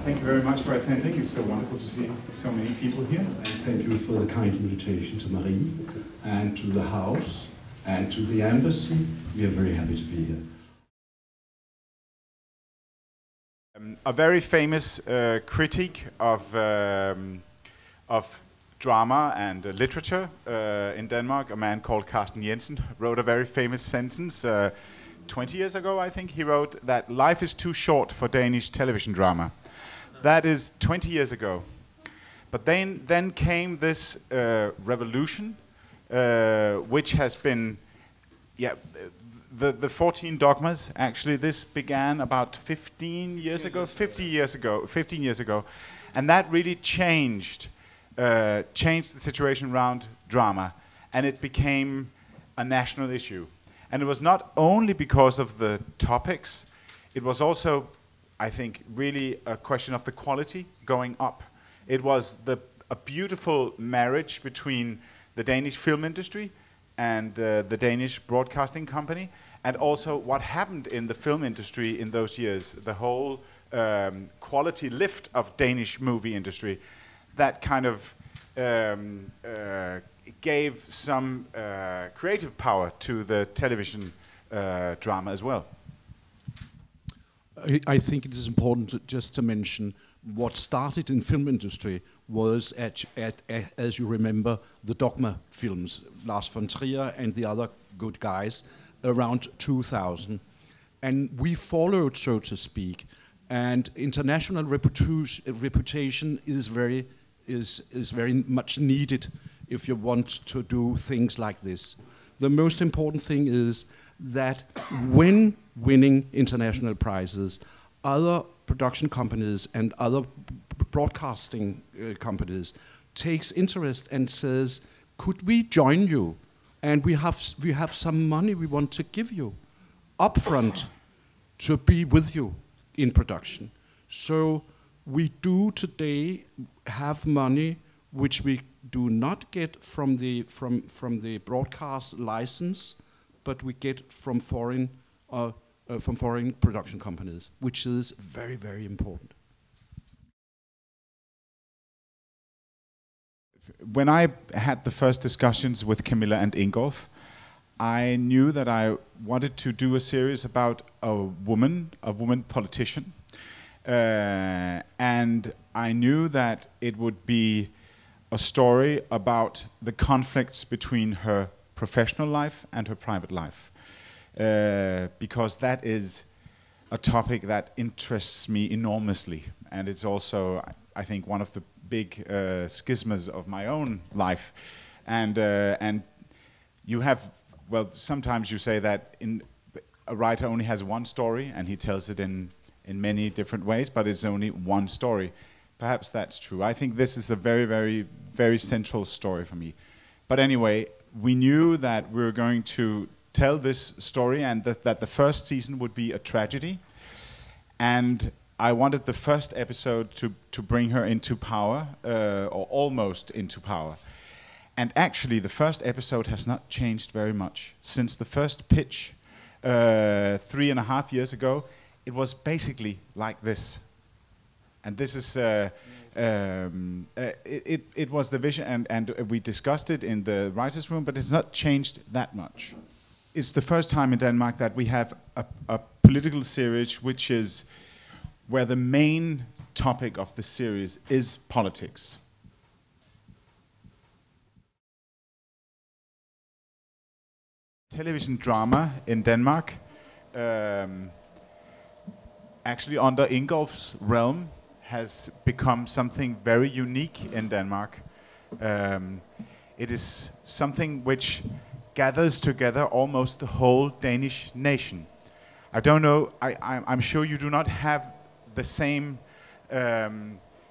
Thank you very much for attending. It's so wonderful to see so many people here. And thank you for the kind invitation to Marie and to the house and to the embassy. We are very happy to be here. A very famous critic of drama and literature in Denmark, a man called Carsten Jensen, wrote a very famous sentence 20 years ago, I think. He wrote that life is too short for Danish television drama. That is 20 years ago. But then came this revolution, which has been, the 14 dogmas. Actually, this began about 15 years ago, 15 years ago, and that really changed the situation around drama, and it became a national issue. And it was not only because of the topics; it was also, I think, really a question of the quality going up. It was a beautiful marriage between the Danish film industry and the Danish broadcasting company, and also what happened in the film industry in those years, the whole quality lift of Danish movie industry, that kind of gave some creative power to the television drama as well. I think it is important just to mention what started in film industry was as you remember, the Dogma films, Lars von Trier and the other good guys, around 2000. And we followed, so to speak, and international reputation is very much needed if you want to do things like this. The most important thing is that when winning international prizes, other production companies and other broadcasting companies takes interest and says, could we join you? And we have some money we want to give you upfront to be with you in production. So we do today have money which we do not get from the broadcast license, but we get from foreign production companies, which is very, very important. When I had the first discussions with Camilla and Ingolf, I knew that I wanted to do a series about a woman politician, and I knew that it would be a story about the conflicts between her professional life and her private life, because that is a topic that interests me enormously, and it's also, I think, one of the big schismas of my own life. And you have, well, sometimes you say that a writer only has one story and he tells it in many different ways, but it's only one story. Perhaps that's true. I think this is a very, very, very central story for me. But anyway, we knew that we were going to tell this story, and that the first season would be a tragedy. And I wanted the first episode to bring her into power, or almost into power. And actually, the first episode has not changed very much. Since the first pitch 3.5 years ago, it was basically like this. And this is, it was the vision, and we discussed it in the writer's room, but it's not changed that much. It's the first time in Denmark that we have a political series which is where the main topic of the series is politics. Television drama in Denmark, actually under Ingolf's realm, has become something very unique in Denmark. It is something which gathers together almost the whole Danish nation. I don't know, I'm sure you do not have the same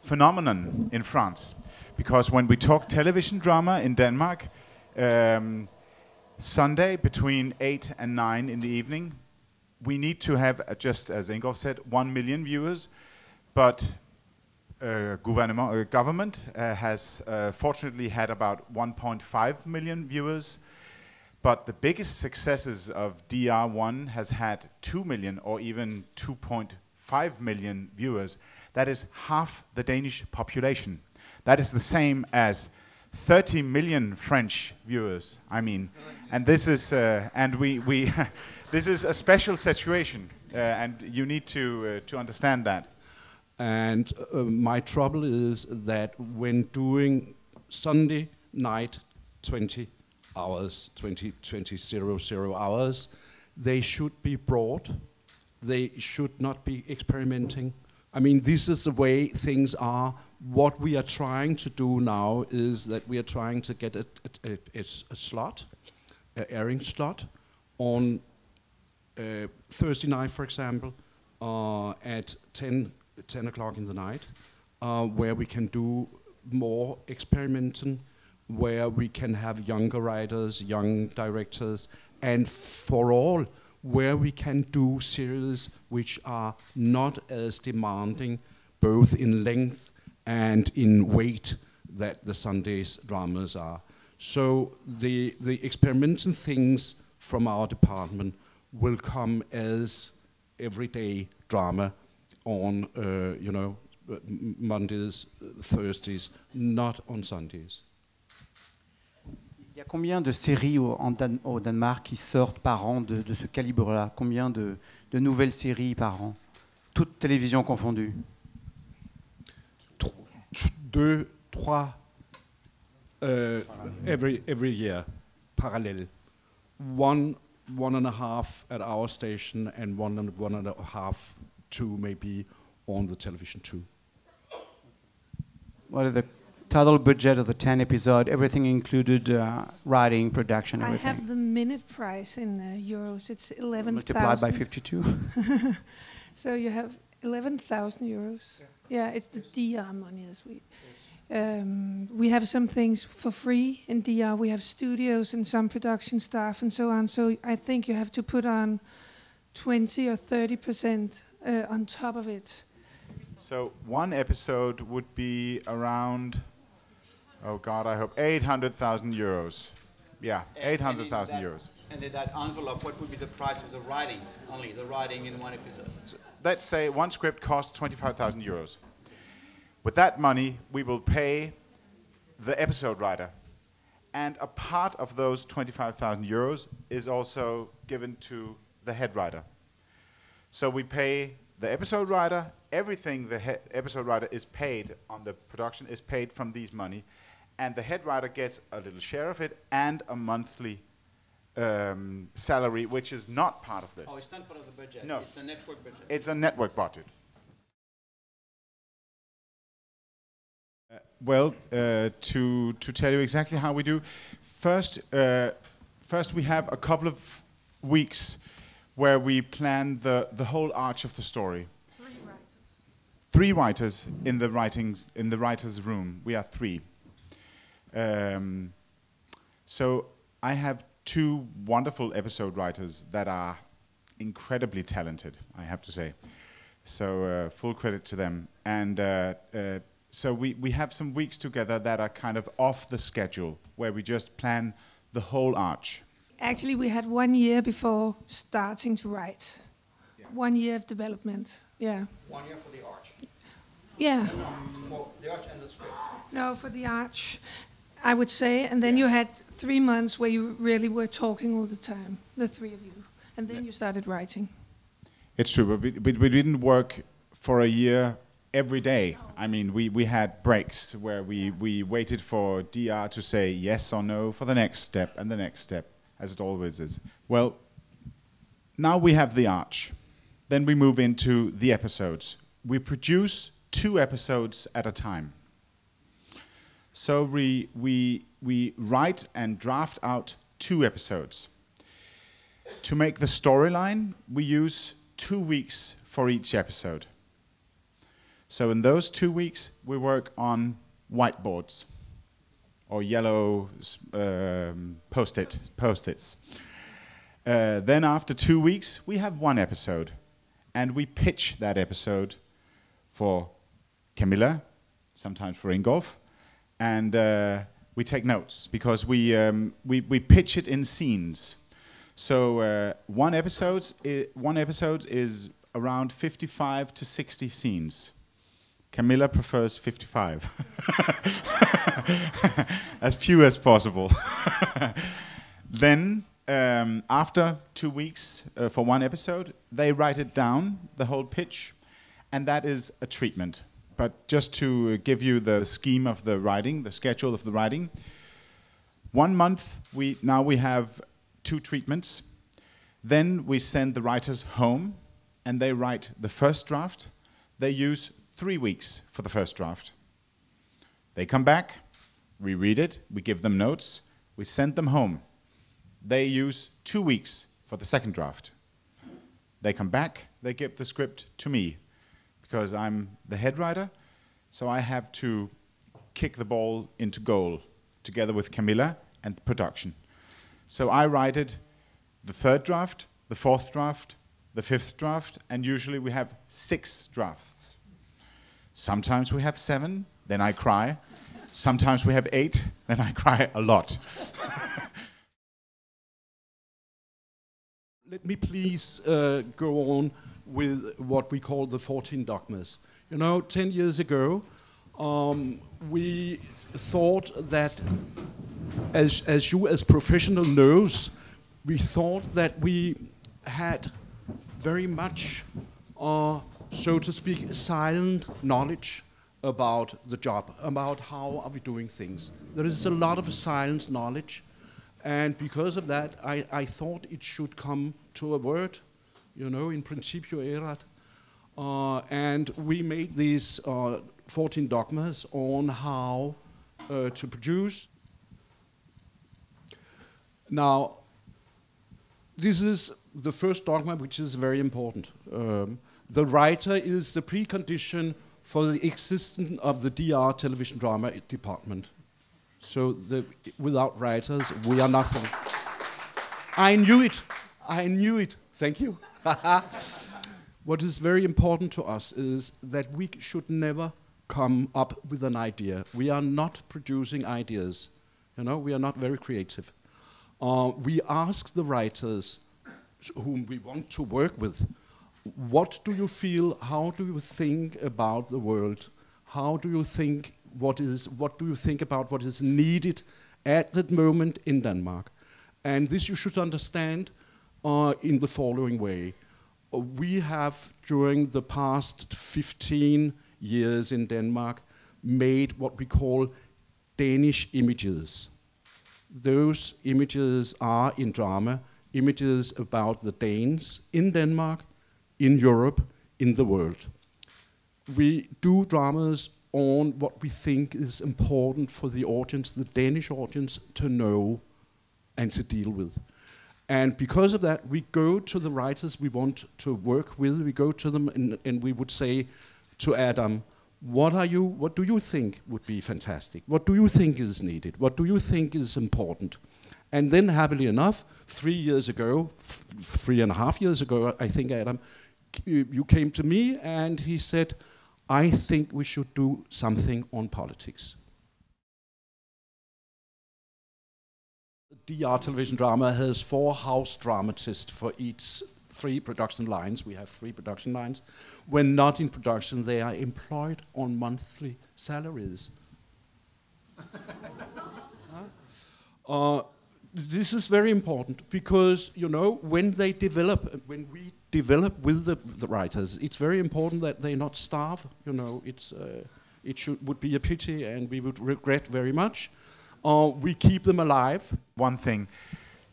phenomenon in France, because when we talk television drama in Denmark, Sunday between 8 and 9 in the evening, we need to have, just as Ingolf said, 1 million viewers, but government has fortunately had about 1.5 million viewers. But the biggest successes of DR1 has had 2 million or even 2.5 million viewers. That is half the Danish population. That is the same as 30 million French viewers. I mean, and this is and we this is a special situation, and you need to understand that. And my trouble is that when doing Sunday night 20 hours, 20 hours, they should be broad. They should not be experimenting. I mean, this is the way things are. What we are trying to do now is that we are trying to get a slot, an airing slot, on Thursday night, for example, at 10 o'clock in the night, where we can do more experimenting, where we can have younger writers, young directors, and for all, where we can do series which are not as demanding, both in length and in weight, that the Sunday's dramas are. So the experimental things from our department will come as everyday drama on, Mondays, Thursdays, not on Sundays. Il y a combien de séries au Danemark qui sortent par an de ce calibre-là? Combien de nouvelles séries par an? Toutes télévisions confondues? 2, 3 every year, parallel. One and a half at our station, and one and a half, two maybe on the television too. What are the total budget of the 10 episode? Everything included, writing, production, everything. I have the minute price in euros. It's 11,000. Multiplied by 52. So you have 11,000 euros. Yeah, it's the DR money as we. We have some things for free in DR. We have studios and some production staff and so on. So I think you have to put on 20 or 30% on top of it. So one episode would be around, oh God, I hope 800,000 euros. Yeah, 800,000 euros. And in that envelope, what would be the price of the writing? Only the writing in one episode. So let's say one script costs 25,000 euros. With that money, we will pay the episode writer. And a part of those 25,000 euros is also given to the head writer. So we pay the episode writer, everything the episode writer is paid on the production is paid from these money. And the head writer gets a little share of it and a monthly salary, which is not part of this. Oh, it's not part of the budget. No. It's a network budget. It's a network budget. Well, to tell you exactly how we do, first we have a couple of weeks where we plan the whole arch of the story. 3 writers in the writers' room. We are 3. So I have 2 wonderful episode writers that are incredibly talented, I have to say. So full credit to them. And so we have some weeks together that are kind of off the schedule, where we just plan the whole arch. Actually, we had 1 year before starting to write. Yeah. 1 year of development, yeah. 1 year for the arch? Yeah. For the arch and the script? No, for the arch, I would say. And then you had 3 months where you really were talking all the time, the 3 of you. And then you started writing. It's true, but we didn't work for a year every day. I mean, we had breaks where we waited for DR to say yes or no for the next step and the next step, as it always is. Well, now we have the arch. Then we move into the episodes. We produce 2 episodes at a time. So we write and draft out 2 episodes. To make the storyline, we use 2 weeks for each episode. So in those 2 weeks, we work on whiteboards or yellow post-its. Then after 2 weeks, we have 1 episode, and we pitch that episode for Camilla, sometimes for Ingolf, and we take notes because we pitch it in scenes. So one episode is around 55 to 60 scenes. Camilla prefers 55. As few as possible. Then, after 2 weeks for one episode, they write it down, the whole pitch, and that is a treatment. But just to give you the scheme of the writing, the schedule of the writing, 1 month, now we have 2 treatments. Then we send the writers home, and they write the first draft. They use 3 weeks for the first draft. They come back, we read it, we give them notes, we send them home. They use 2 weeks for the second draft. They come back, they give the script to me, because I'm the head writer, so I have to kick the ball into goal, together with Camilla and the production. So I write it, the third draft, the fourth draft, the fifth draft, and usually we have 6 drafts. Sometimes we have 7, then I cry. Sometimes we have 8, then I cry a lot. Let me please go on with what we call the 14 dogmas. You know, 10 years ago, we thought that, as you as professional knows, we thought that we had very much, so to speak, silent knowledge about the job, about how are we doing things. There is a lot of silent knowledge, and because of that, I thought it should come to a word, you know, in principio erat, and we made these 14 dogmas on how to produce. Now, this is the first dogma, which is very important. The writer is the precondition for the existence of the DR television drama department. So without writers, we are nothing. I knew it. I knew it. Thank you. What is very important to us is that we should never come up with an idea. We are not producing ideas. You know, we are not very creative. We ask the writers whom we want to work with, what do you feel, how do you think about the world? How do you think, what do you think about what is needed at that moment in Denmark? And this you should understand in the following way. We have, during the past 15 years in Denmark, made what we call Danish images. Those images are in drama, images about the Danes in Denmark, in Europe, in the world. We do dramas on what we think is important for the audience, the Danish audience, to know and to deal with. And because of that, we go to the writers we want to work with, we go to them and we would say to Adam, what do you think would be fantastic? What do you think is needed? What do you think is important? And then, happily enough, 3 years ago, 3.5 years ago, I think, Adam, you came to me and he said, I think we should do something on politics. DR television drama has 4 house dramatists for each 3 production lines. We have 3 production lines. When not in production, they are employed on monthly salaries. This is very important because, you know, when we develop with the writers, it's very important that they not starve. You know, would be a pity, and we would regret very much. We keep them alive. One thing,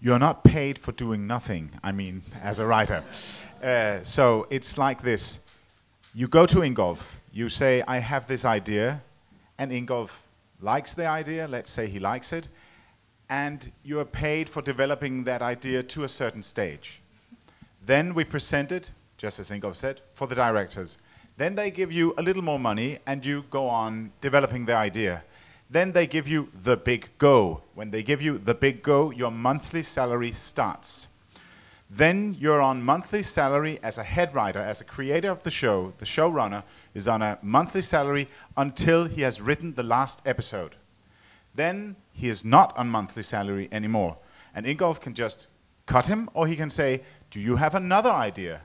you're not paid for doing nothing, I mean, as a writer. So it's like this. You go to Ingolf, you say, I have this idea, and Ingolf likes the idea, let's say he likes it, and you are paid for developing that idea to a certain stage. Then we present it, just as Ingolf said, for the directors. Then they give you a little more money, and you go on developing the idea. Then they give you the big go. When they give you the big go, your monthly salary starts. Then you're on monthly salary as a head writer, as a creator of the show. The showrunner is on a monthly salary until he has written the last episode. Then he is not on monthly salary anymore. And Ingolf can just cut him, or he can say, do you have another idea?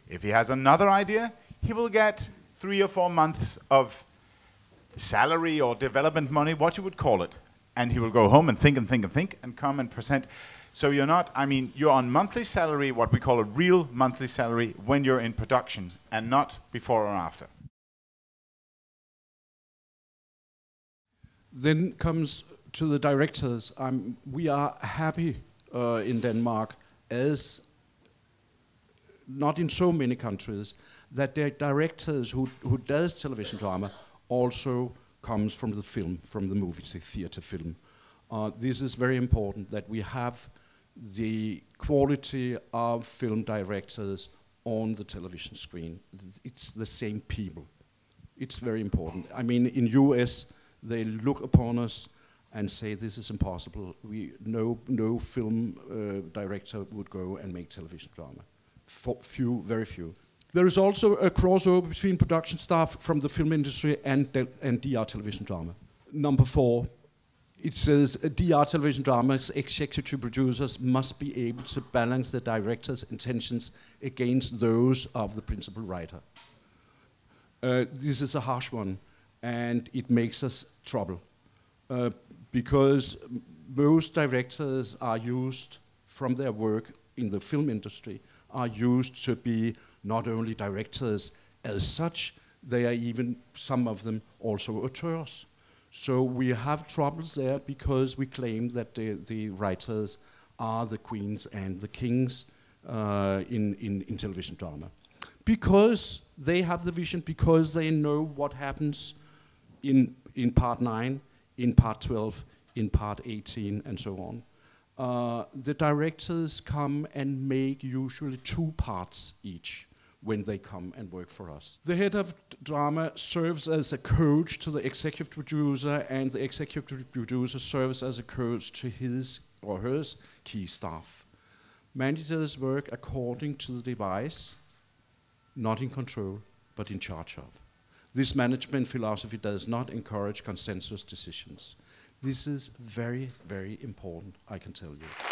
If he has another idea, he will get 3 or 4 months of salary or development money, what you would call it. And he will go home and think and think and think and come and present. So you're not, I mean, you're on monthly salary, what we call a real monthly salary, when you're in production and not before or after. Then comes to the directors. We are happy in Denmark, as not in so many countries, that the directors who does television drama also comes from the film, from the movie, the theater film. This is very important, that we have the quality of film directors on the television screen. It's the same people. It's very important. I mean, in US, they look upon us and say this is impossible. No film director would go and make television drama. Very few. There is also a crossover between production staff from the film industry and DR television drama. Number 4, it says DR television drama's executive producers must be able to balance the director's intentions against those of the principal writer. This is a harsh one, and it makes us trouble. Because most directors are used, from their work in the film industry, are used to be not only directors as such, they are even, some of them, also auteurs. So we have troubles there because we claim that the writers are the queens and the kings in television drama. Because they have the vision, because they know what happens in part 9, in part 12, in part 18, and so on. The directors come and make usually 2 parts each when they come and work for us. The head of drama serves as a coach to the executive producer, and the executive producer serves as a coach to his or her key staff. Managers work according to the device, not in control, but in charge of. This management philosophy does not encourage consensus decisions. This is very, very important, I can tell you.